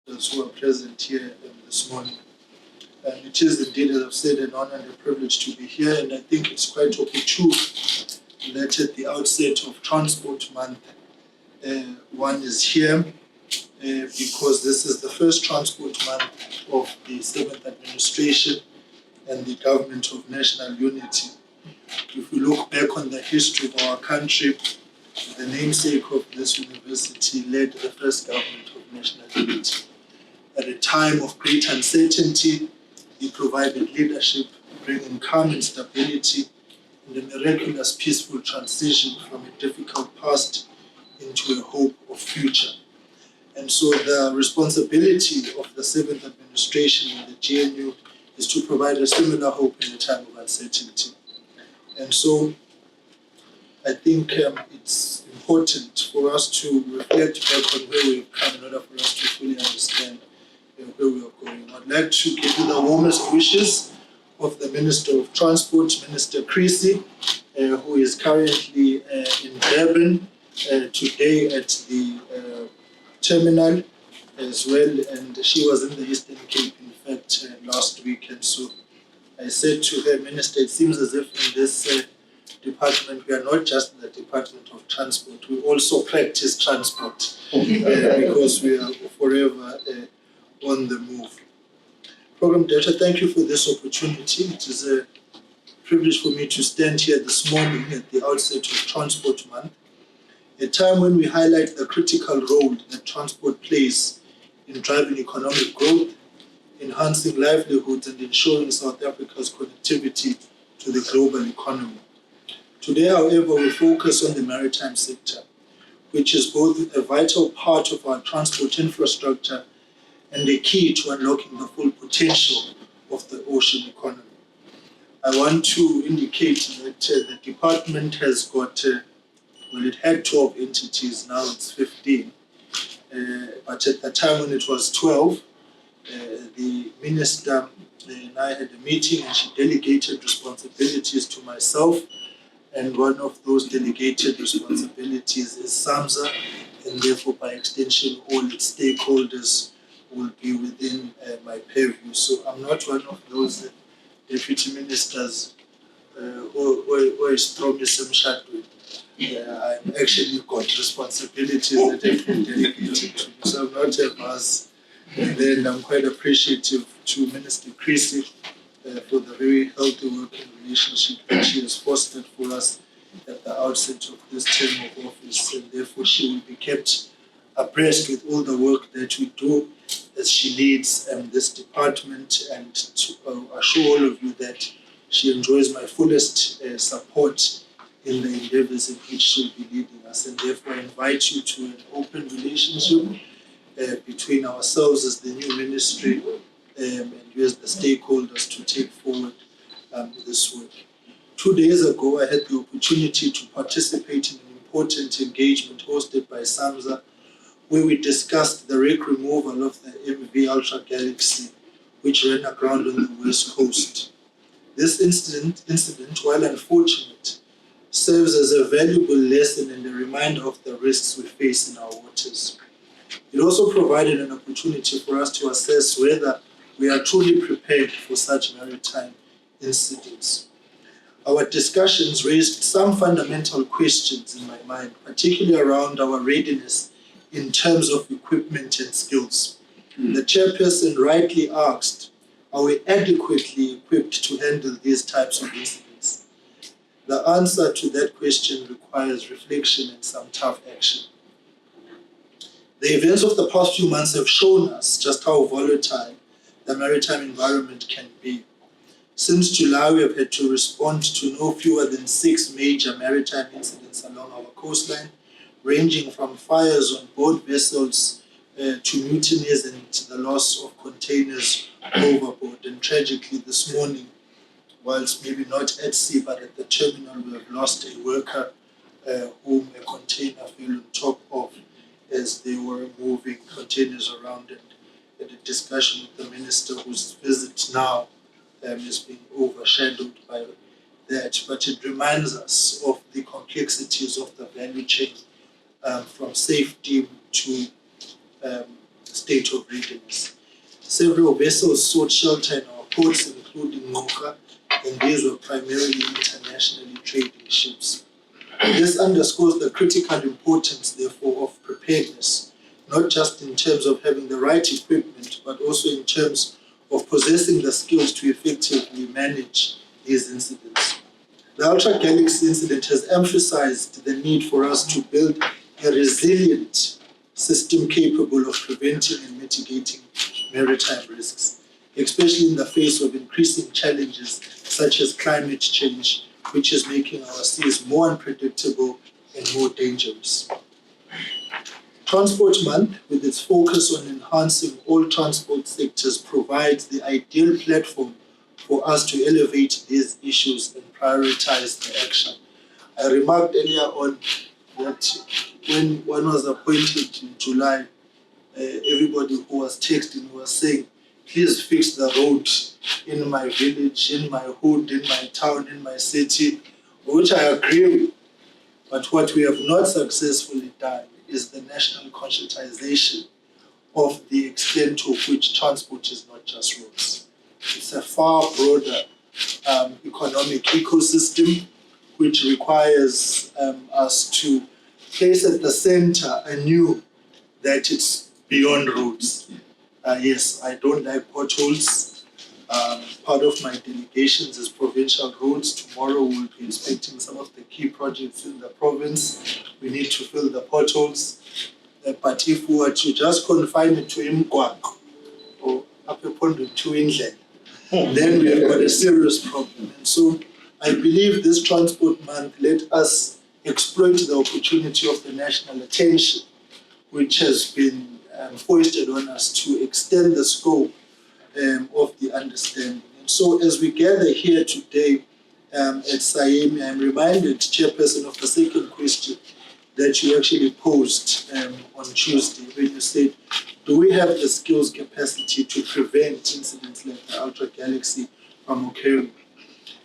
those who are present here this morning. It is indeed, as I've said, an honor and a privilege to be here, and I think it's quite opportune that at the outset of Transport Month, one is here because this is the first Transport Month of the 7th Administration and the Government of National Unity. If we look back on the history of our country, the namesake of this university led the first government of national unity. At a time of great uncertainty, he provided leadership, bringing calm and stability and a miraculous peaceful transition from a difficult past into a hope of future. And so the responsibility of the 7th administration and the GNU is to provide a similar hope in a time of uncertainty. And so I think it's important for us to reflect back on where we've come in order for us to fully understand where we are going. I'd like to give you the warmest wishes of the Minister of Transport, Minister Creasy, who is currently in Durban today at the terminal as well, and she was in the Eastern Cape, in fact, last week. And so I said to her, Minister, it seems as if in this department, we are not just the Department of Transport, we also practice transport because we are forever on the move. Program Director, thank you for this opportunity. It is a privilege for me to stand here this morning at the outset of Transport Month, a time when we highlight the critical role that transport plays in driving economic growth, enhancing livelihoods, and ensuring South Africa's connectivity to the global economy. Today, however, we focus on the maritime sector, which is both a vital part of our transport infrastructure and a key to unlocking the full potential of the ocean economy. I want to indicate that the department has got, well, it had 12 entities, now it's 15. But at the time when it was 12, the minister and I had a meeting and she delegated responsibilities to myself. And one of those delegated responsibilities is SAMSA, and therefore by extension all its stakeholders will be within my purview. So I'm not one of those deputy ministers who is promising shadowing. I've actually got responsibilities that have been delegated to me, so I'm not averse. And then I'm quite appreciative to Minister Creasy for the very healthy working relationship that she has fostered for us at the outset of this term of office, and therefore she will be kept abreast with all the work that we do as she leads this department, and to assure all of you that she enjoys my fullest support in the endeavors in which she'll be leading us, and therefore I invite you to an open relationship between ourselves as the new ministry and you as the stakeholders to take forward this work. 2 days ago, I had the opportunity to participate in an important engagement hosted by SAMSA, where we discussed the wreck removal of the MV Ultra Galaxy, which ran aground on the West Coast. This incident, while unfortunate, serves as a valuable lesson and a reminder of the risks we face in our waters. It also provided an opportunity for us to assess whether we are truly prepared for such maritime incidents. Our discussions raised some fundamental questions in my mind, particularly around our readiness in terms of equipment and skills. The chairperson rightly asked, are we adequately equipped to handle these types of incidents? The answer to that question requires reflection and some tough action. The events of the past few months have shown us just how volatile the maritime environment can be. Since July, we have had to respond to no fewer than 6 major maritime incidents along our coastline, ranging from fires on board vessels to mutinies and the loss of containers overboard. And tragically, this morning, whilst maybe not at sea but at the terminal, we have lost a worker whom a container fell on top of as they were moving containers around, and had a discussion with the minister, whose visit now is being overshadowed by that. But it reminds us of the complexities of the value chain, from safety to state of readiness. Several vessels sought shelter in our ports, including Mocha, and these were primarily internationally trading ships. This underscores the critical importance, therefore, of preparedness, not just in terms of having the right equipment, but also in terms of possessing the skills to effectively manage these incidents. The Ultra Galaxy incident has emphasized the need for us to build a resilient system capable of preventing and mitigating maritime risks, especially in the face of increasing challenges such as climate change, which is making our seas more unpredictable and more dangerous. Transport Month, with its focus on enhancing all transport sectors, provides the ideal platform for us to elevate these issues and prioritize the action. I remarked earlier on that when one was appointed in July, everybody who was texting was saying, please fix the road in my village, in my hood, in my town, in my city, which I agree with. But what we have not successfully done is the national conscientization of the extent to which transport is not just roads. It's a far broader economic ecosystem which requires us to place at the center anew that it's beyond roads. Yes, I don't like potholes. Part of my delegations is provincial roads. Tomorrow we'll be inspecting some of the key projects in the province. We need to fill the potholes. But if we were to just confine it to Imgwaqo or Apepondo to Indlela, then we have got a serious problem. And so I believe this Transport Month let us exploit the opportunity of the national attention, which has been foisted on us to extend the scope of the understanding. And so as we gather here today at SAIMI, I'm reminded, Chairperson, of the second question that you actually posed on Tuesday when you said, do we have the skills capacity to prevent incidents like the Ultra Galaxy from occurring?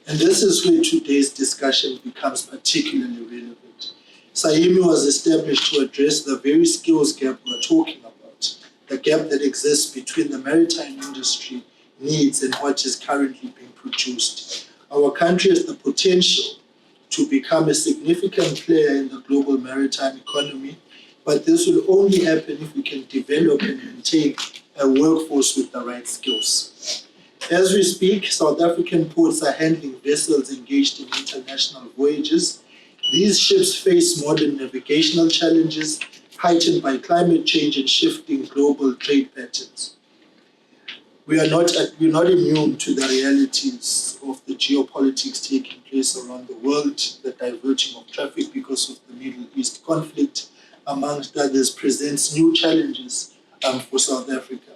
And this is where today's discussion becomes particularly relevant. SAIMI was established to address the very skills gap we're talking about, the gap that exists between the maritime industry needs and what is currently being produced. Our country has the potential to become a significant player in the global maritime economy, but this will only happen if we can develop and maintain a workforce with the right skills. As we speak, South African ports are handling vessels engaged in international voyages. These ships face modern navigational challenges heightened by climate change and shifting global trade patterns. We're not immune to the realities of the geopolitics taking place around the world. The diverting of traffic because of the Middle East conflict, amongst others, presents new challenges for South Africa.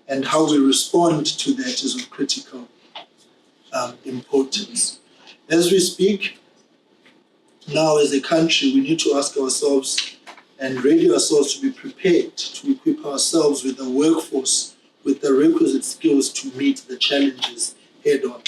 And how we respond to that is of critical importance. As we speak, now as a country, we need to ask ourselves and ready ourselves to be prepared to equip ourselves with a workforce with the requisite skills to meet the challenges head on.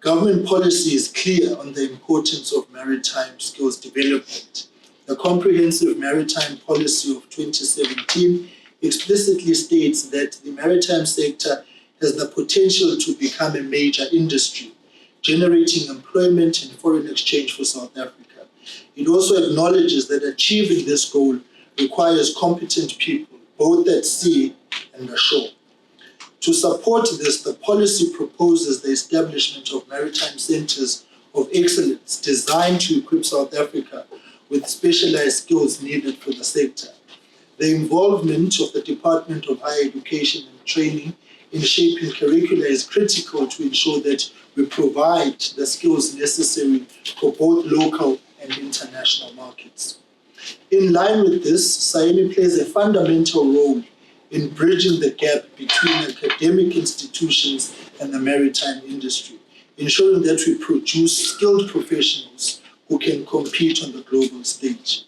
Government policy is clear on the importance of maritime skills development. The Comprehensive Maritime Policy of 2017 explicitly states that the maritime sector has the potential to become a major industry, generating employment and foreign exchange for South Africa. It also acknowledges that achieving this goal requires competent people, both at sea and ashore. To support this, the policy proposes the establishment of maritime centers of excellence designed to equip South Africa with specialized skills needed for the sector. The involvement of the Department of Higher Education and Training in shaping curricula is critical to ensure that we provide the skills necessary for both local and international markets. In line with this, SAIMI plays a fundamental role in bridging the gap between academic institutions and the maritime industry, ensuring that we produce skilled professionals who can compete on the global stage.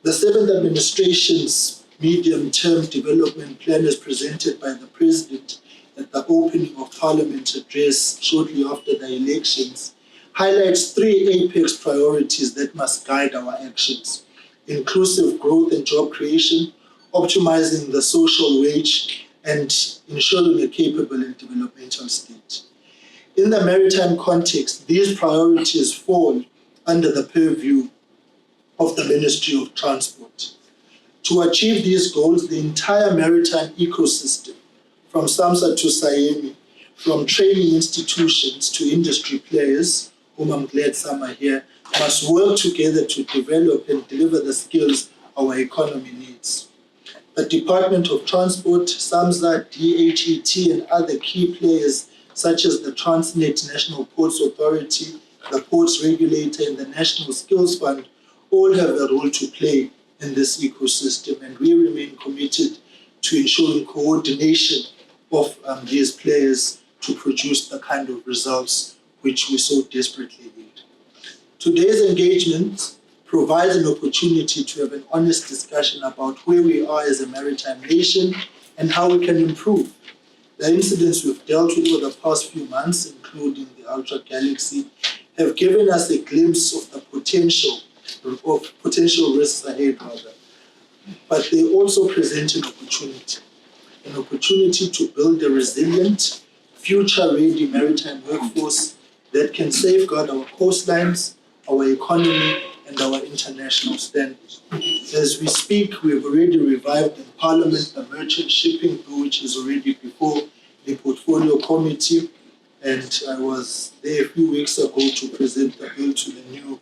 The 7th Administration's medium-term development plan, as presented by the President at the opening of Parliament address shortly after the elections, highlights 3 apex priorities that must guide our actions: inclusive growth and job creation, optimizing the social wage, and ensuring a capable and developmental state. In the maritime context, these priorities fall under the purview of the Ministry of Transport. To achieve these goals, the entire maritime ecosystem, from SAMSA to SAIMI, from training institutions to industry players, whom I'm glad some are here, must work together to develop and deliver the skills our economy needs. The Department of Transport, SAMSA, DHET, and other key players such as the Transnet National Ports Authority, the Ports Regulator, and the National Skills Fund all have a role to play in this ecosystem, and we remain committed to ensuring coordination of these players to produce the kind of results which we so desperately need. Today's engagement provides an opportunity to have an honest discussion about where we are as a maritime nation and how we can improve. The incidents we've dealt with over the past few months, including the Ultra Galaxy, have given us a glimpse of the potential risks ahead, but they also present an opportunity to build a resilient, future-ready maritime workforce that can safeguard our coastlines, our economy, and our international standards. As we speak, we've already revived in Parliament the Merchant Shipping Bill, which is already before the Portfolio Committee, and I was there a few weeks ago to present the bill to the new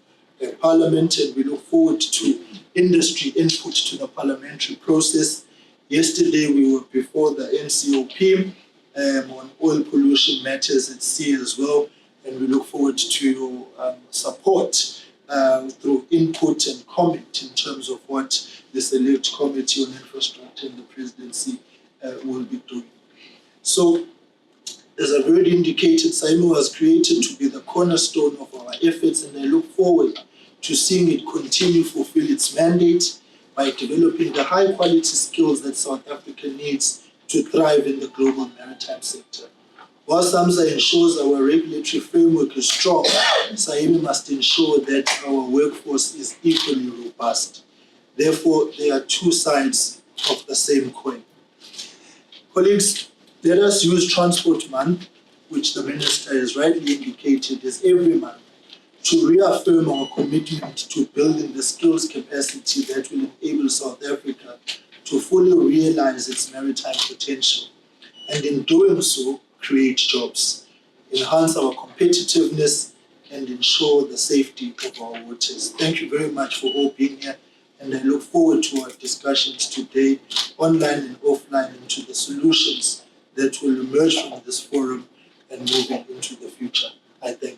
Parliament, and we look forward to industry input to the parliamentary process. Yesterday we were before the NCOP on oil pollution matters at sea as well, and we look forward to your support through input and comment in terms of what the Select Committee on Infrastructure and the Presidency will be doing. So, as I've already indicated, SAIMI was created to be the cornerstone of our efforts, and I look forward to seeing it continue to fulfill its mandate by developing the high-quality skills that South Africa needs to thrive in the global maritime sector. While SAMSA ensures our regulatory framework is strong, SAIMI must ensure that our workforce is equally robust. Therefore, there are two sides of the same coin. Colleagues, let us use Transport Month, which the Minister has rightly indicated is every month, to reaffirm our commitment to building the skills capacity that will enable South Africa to fully realize its maritime potential, and in doing so, create jobs, enhance our competitiveness, and ensure the safety of our waters. Thank you very much for all being here, and I look forward to our discussions today, online and offline, into the solutions that will emerge from this forum and moving into the future. I thank you.